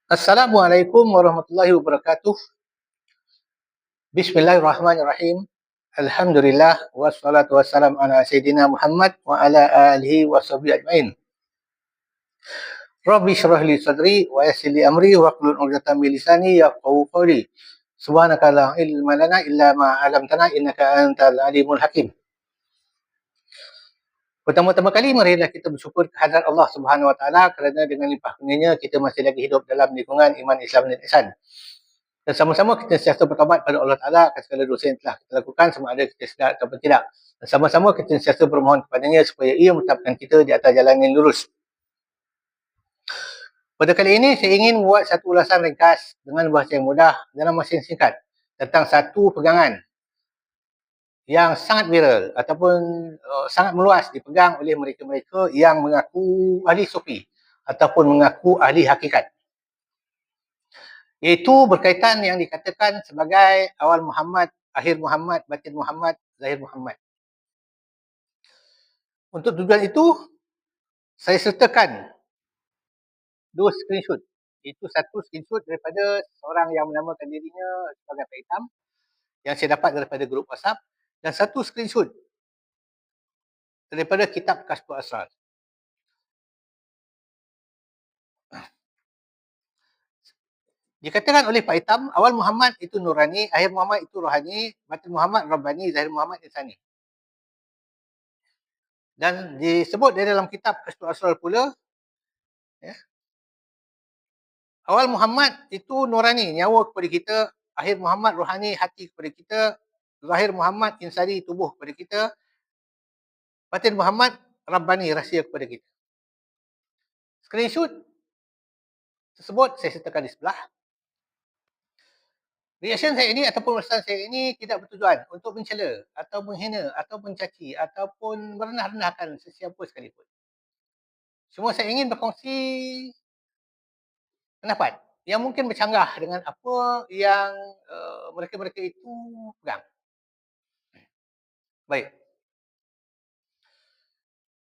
Assalamualaikum warahmatullahi wabarakatuh. Bismillahirrahmanirrahim. Alhamdulillah wassalatu wassalam ala sayyidina Muhammad wa ala alihi washabihi ajmain. Rabbi shrah li sadri wa yassir li amri wa hlul 'uqdatam min lisani yafqahu qawli. Subhanaka la ilma lana illa ma 'allamtana innaka antal alimul hakim. Pertama-tama kali marilah kita bersyukur kehadrat Allah Subhanahu wa taala kerana dengan limpah kurnianya kita masih lagi hidup dalam lingkungan iman Islam dan ihsan. Dan sama-sama kita sentiasa bertaubat pada Allah Ta'ala akan segala dosa yang telah kita lakukan sama ada kita sedar ataupun tidak. Dan sama-sama kita sentiasa bermohon kepadanya supaya ia menetapkan kita di atas jalan yang lurus. Pada kali ini saya ingin membuat satu ulasan ringkas dengan bahasa yang mudah dalam masa yang singkat tentang satu pegangan yang sangat viral ataupun sangat meluas dipegang oleh mereka-mereka yang mengaku ahli sufi ataupun mengaku ahli hakikat. Iaitu berkaitan yang dikatakan sebagai awal Muhammad, akhir Muhammad, batin Muhammad, zahir Muhammad. Untuk tujuan itu, saya sertakan dua screenshot. Itu satu screenshot daripada seorang yang menamakan dirinya sebagai Pak Hitam yang saya dapat daripada grup WhatsApp, dan satu screenshot daripada kitab Kashful Asrar. Dikatakan oleh Pak Hitam, awal Muhammad itu nurani, akhir Muhammad itu rohani, batin Muhammad rabbani, zahir Muhammad insani. Dan disebut di dalam kitab Kashful Asrar pula, ya, awal Muhammad itu nurani, nyawa kepada kita, akhir Muhammad rohani, hati kepada kita, zahir Muhammad insani, tubuh kepada kita, batin Muhammad rabbani, rahsia kepada kita. Screenshot tersebut saya sertakan di sebelah. Reaction saya ini ataupun ulasan saya ini tidak bertujuan untuk mencela atau menghina atau mencaci ataupun merendah-rendahkan sesiapa sekalipun. Cuma saya ingin berkongsi pendapat yang mungkin bercanggah dengan apa yang mereka-mereka itu pegang. Baik.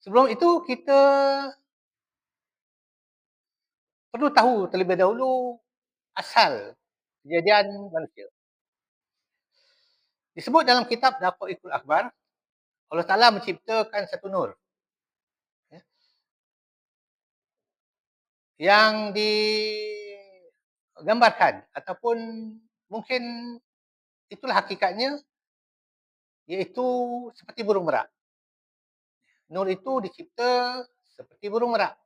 Sebelum itu kita perlu tahu terlebih dahulu asal kejadian manusia. Disebut dalam kitab Daqaiqul Akhbar, Allah Ta'ala menciptakan satu nur, ya, yang digambarkan ataupun mungkin itulah hakikatnya, iaitu seperti burung merak. Nur itu dicipta seperti burung merak.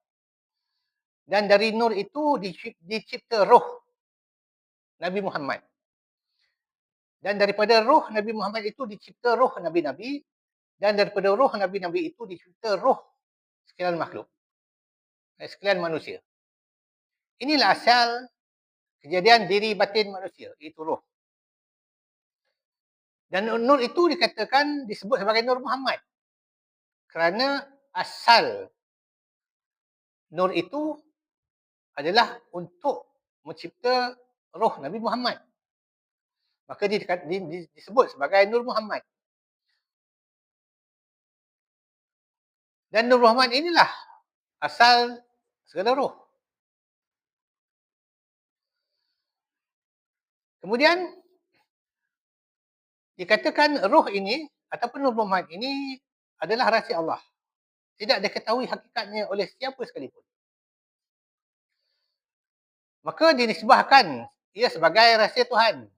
Dan dari nur itu dicipta roh Nabi Muhammad. Dan daripada roh Nabi Muhammad itu dicipta roh Nabi-Nabi. Dan daripada roh Nabi-Nabi itu dicipta roh sekalian makhluk, sekalian manusia. Inilah asal kejadian diri batin manusia, itu roh. Dan nur itu dikatakan disebut sebagai Nur Muhammad kerana asal nur itu adalah untuk mencipta roh Nabi Muhammad. Maka disebut sebagai Nur Muhammad. Dan Nur Muhammad inilah asal segala roh. Kemudian dikatakan roh ini ataupun Nur Muhammad ini adalah rahsia Allah. Tidak diketahui hakikatnya oleh siapa sekalipun. Maka dinisbahkan ia sebagai rahsia Tuhan.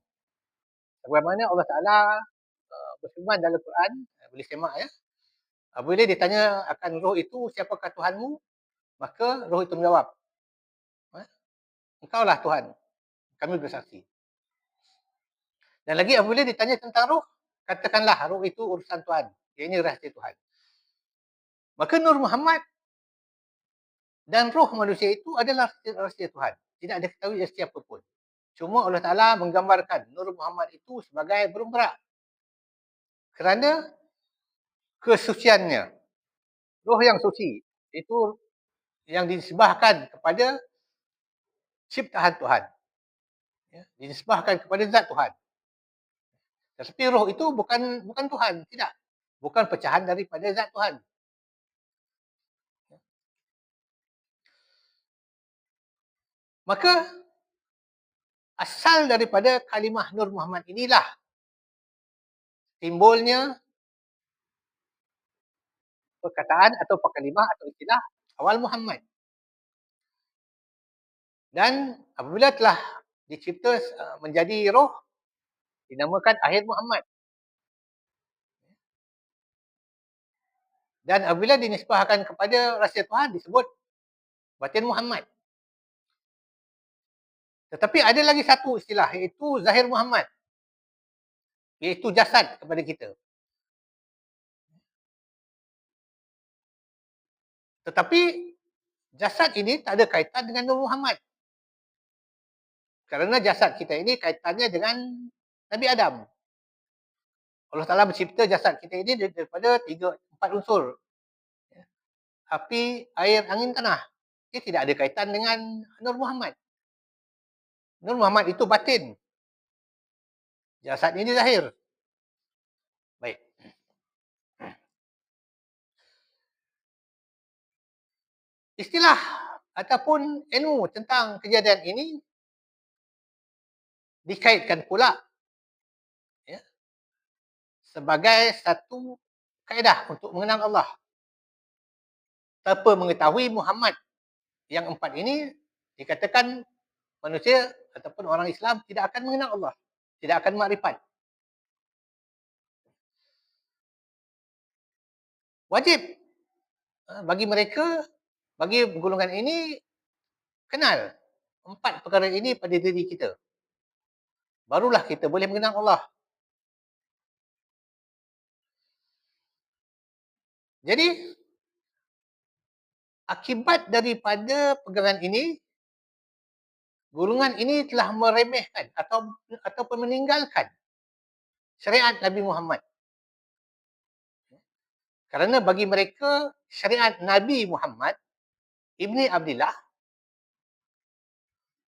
Bagaimana Allah Ta'ala berfirman dalam Quran, boleh semak ya. Bila ditanya akan roh itu, siapakah Tuhanmu? Maka roh itu menjawab, engkaulah Tuhan, kami bersaksi. Dan lagi apabila ditanya tentang roh, katakanlah roh itu urusan Tuhan, ianya rahsia Tuhan. Maka Nur Muhammad dan roh manusia itu adalah rahsia Tuhan. Tidak ada ketahui siapa pun. Cuma Allah Ta'ala menggambarkan Nur Muhammad itu sebagai burung merak kerana kesuciannya. Roh yang suci itu yang disembahkan kepada ciptaan Tuhan. Ya, disembahkan kepada zat Tuhan. Tetapi roh itu bukan Tuhan, tidak. Bukan pecahan daripada zat Tuhan. Maka Asal daripada kalimah Nur Muhammad inilah timbulnya perkataan atau kalimah atau istilah awal Muhammad. Dan apabila telah dicipta menjadi roh, dinamakan akhir Muhammad. Dan apabila dinisbahkan kepada rahsia Tuhan, disebut batin Muhammad. Tetapi ada lagi satu istilah, iaitu zahir Muhammad. Iaitu jasad kepada kita. Tetapi jasad ini tak ada kaitan dengan Nur Muhammad. Kerana jasad kita ini kaitannya dengan Nabi Adam. Allah Ta'ala mencipta jasad kita ini daripada 4 unsur. Api, air, angin, tanah. Dia tidak ada kaitan dengan Nur Muhammad. Nur Muhammad itu batin. Jasad ini zahir. Baik. Istilah ataupun ilmu tentang kejadian ini dikaitkan pula ya, sebagai satu kaedah untuk mengenal Allah. Tanpa mengetahui Muhammad yang 4 ini, dikatakan manusia ataupun orang Islam tidak akan mengenal Allah. Tidak akan makrifat. Wajib bagi mereka, bagi golongan ini, kenal 4 perkara ini pada diri kita. Barulah kita boleh mengenal Allah. Jadi, akibat daripada pegangan ini, golongan ini telah meremehkan ataupun meninggalkan syariat Nabi Muhammad. Kerana bagi mereka, syariat Nabi Muhammad Ibni Abdillah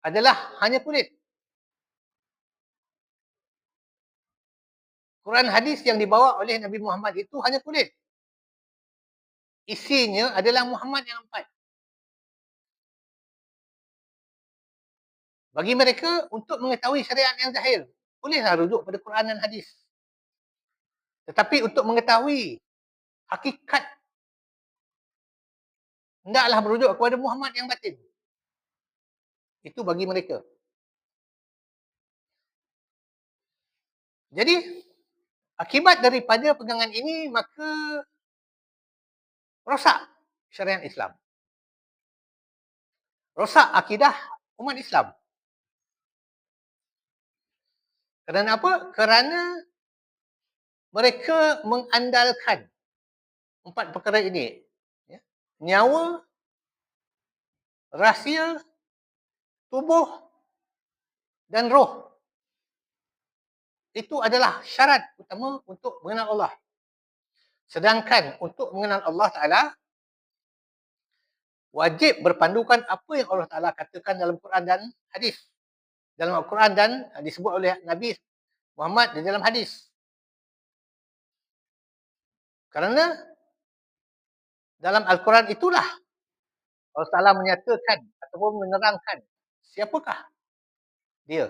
adalah hanya kulit. Quran hadis yang dibawa oleh Nabi Muhammad itu hanya kulit. Isinya adalah Muhammad yang 4. Bagi mereka, untuk mengetahui syariat yang zahir, bolehlah rujuk pada Quran dan hadis. Tetapi untuk mengetahui hakikat, hendaklah merujuk kepada Muhammad yang batin. Itu bagi mereka. Jadi, akibat daripada pegangan ini, maka rosak syariat Islam. Rosak akidah umat Islam. Kerana apa? Kerana mereka mengandalkan 4 perkara ini. Ya. Nyawa, rahsia, tubuh, dan roh. Itu adalah syarat utama untuk mengenal Allah. Sedangkan untuk mengenal Allah Ta'ala, wajib berpandukan apa yang Allah Ta'ala katakan dalam Quran dan hadis. Dalam Al-Quran dan disebut oleh Nabi Muhammad di dalam hadis. Kerana dalam Al-Quran itulah Allah Ta'ala menyatakan ataupun menerangkan siapakah dia.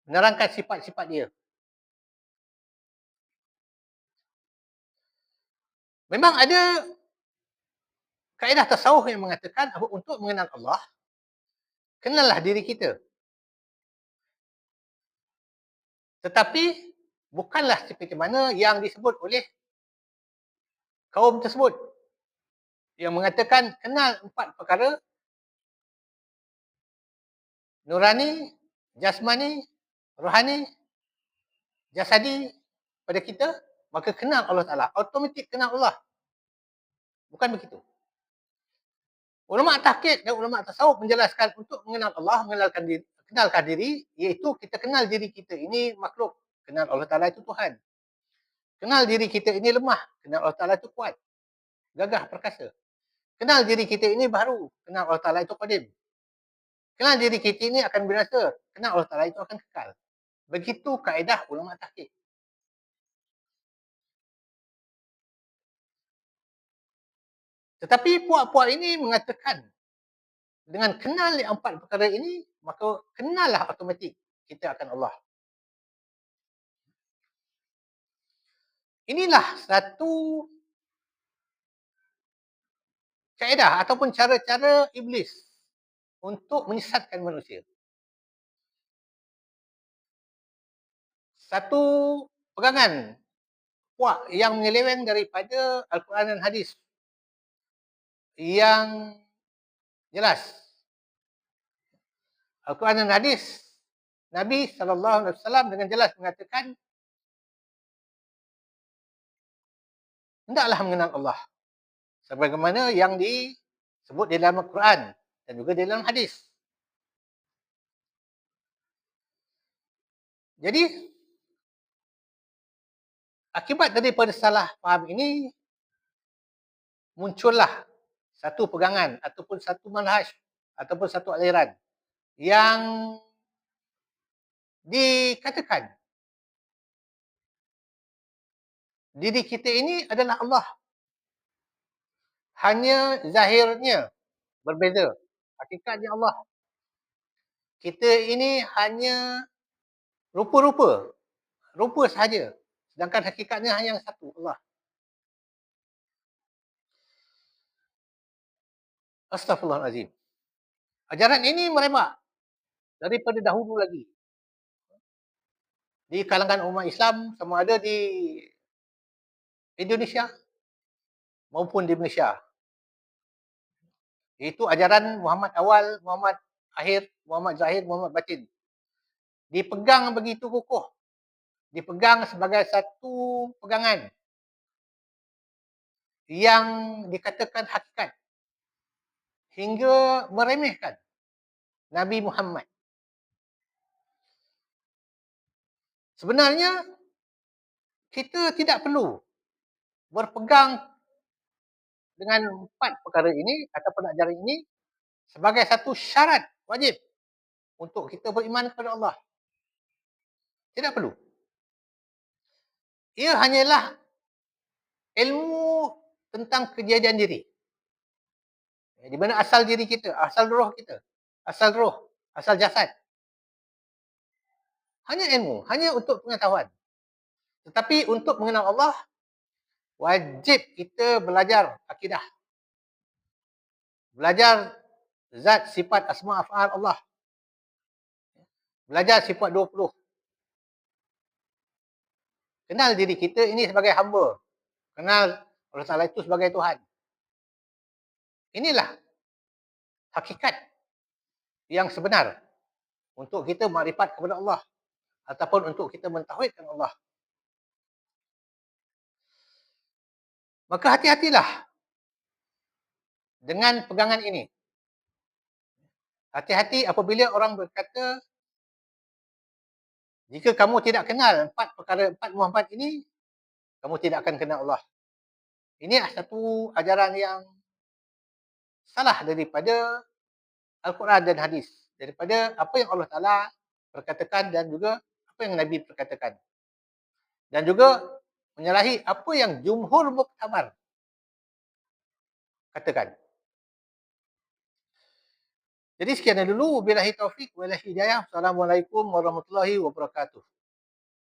Menerangkan sifat-sifat dia. Memang ada kaedah tasawuf yang mengatakan untuk mengenal Allah, kenallah diri kita. Tetapi bukanlah seperti mana yang disebut oleh kaum tersebut. Yang mengatakan kenal 4 perkara. Nurani, jasmani, rohani, jasadi pada kita, maka kenal Allah Ta'ala. Automatik kenal Allah. Bukan begitu. Ulama tahqiq dan ulama tasawuf menjelaskan untuk mengenal Allah, kenalkan diri, iaitu kita kenal diri kita ini makhluk. Kenal Allah Ta'ala itu Tuhan. Kenal diri kita ini lemah. Kenal Allah Ta'ala itu kuat. Gagah, perkasa. Kenal diri kita ini baru. Kenal Allah Ta'ala itu qadim. Kenal diri kita ini akan binasa. Kenal Allah Ta'ala itu akan kekal. Begitu kaedah ulama tahqiq. Tetapi puak-puak ini mengatakan dengan kenal yang 4 perkara ini, maka kenallah automatik. kita akan Allah. Inilah satu kaedah ataupun cara-cara iblis untuk menyesatkan manusia. Satu pegangan puak yang menyeleweng daripada Al-Quran dan hadis yang jelas. Al-Quran dan hadis Nabi SAW dengan jelas mengatakan hendaklah mengenal Allah sebagaimana yang disebut di dalam Al-Quran dan juga di dalam hadis. Jadi akibat daripada salah faham ini muncullah satu pegangan ataupun satu manhaj ataupun satu aliran yang dikatakan diri kita ini adalah Allah. Hanya zahirnya berbeza. Hakikatnya Allah. Kita ini hanya rupa-rupa. Rupa sahaja. Sedangkan hakikatnya hanya yang satu, Allah. Astaghfirullahaladzim. Ajaran ini merebak daripada dahulu lagi. Di kalangan umat Islam sama ada di Indonesia maupun di Malaysia. Itu ajaran Muhammad awal, Muhammad akhir, Muhammad zahir, Muhammad batin. Dipegang begitu kukuh. Dipegang sebagai satu pegangan yang dikatakan hakikat hingga meremehkan Nabi Muhammad. Sebenarnya kita tidak perlu berpegang dengan 4 perkara ini ataupun ajaran ini sebagai satu syarat wajib untuk kita beriman kepada Allah. Tidak perlu. Ia hanyalah ilmu tentang kejadian diri. Di mana asal diri kita, asal roh kita, asal roh, asal jasad. Hanya ilmu, hanya untuk pengetahuan. Tetapi untuk mengenal Allah, wajib kita belajar akidah. Belajar zat, sifat, asma, af'al Allah. Belajar sifat 20. Kenal diri kita ini sebagai hamba. Kenal Allah Ta'ala itu sebagai Tuhan. Inilah hakikat yang sebenar untuk kita makrifat kepada Allah ataupun untuk kita mentauhidkan Allah. Maka hati-hatilah dengan pegangan ini. Hati-hati apabila orang berkata, jika kamu tidak kenal 4 perkara, 4 Muhammad ini, kamu tidak akan kenal Allah. Ini satu ajaran yang salah daripada Al-Quran dan hadis. Daripada apa yang Allah Ta'ala perkatakan dan juga apa yang Nabi perkatakan. Dan juga menyalahi apa yang jumhur muktamar katakan. Jadi sekian dulu. Billahi taufik wal hidayah. Assalamualaikum warahmatullahi wabarakatuh.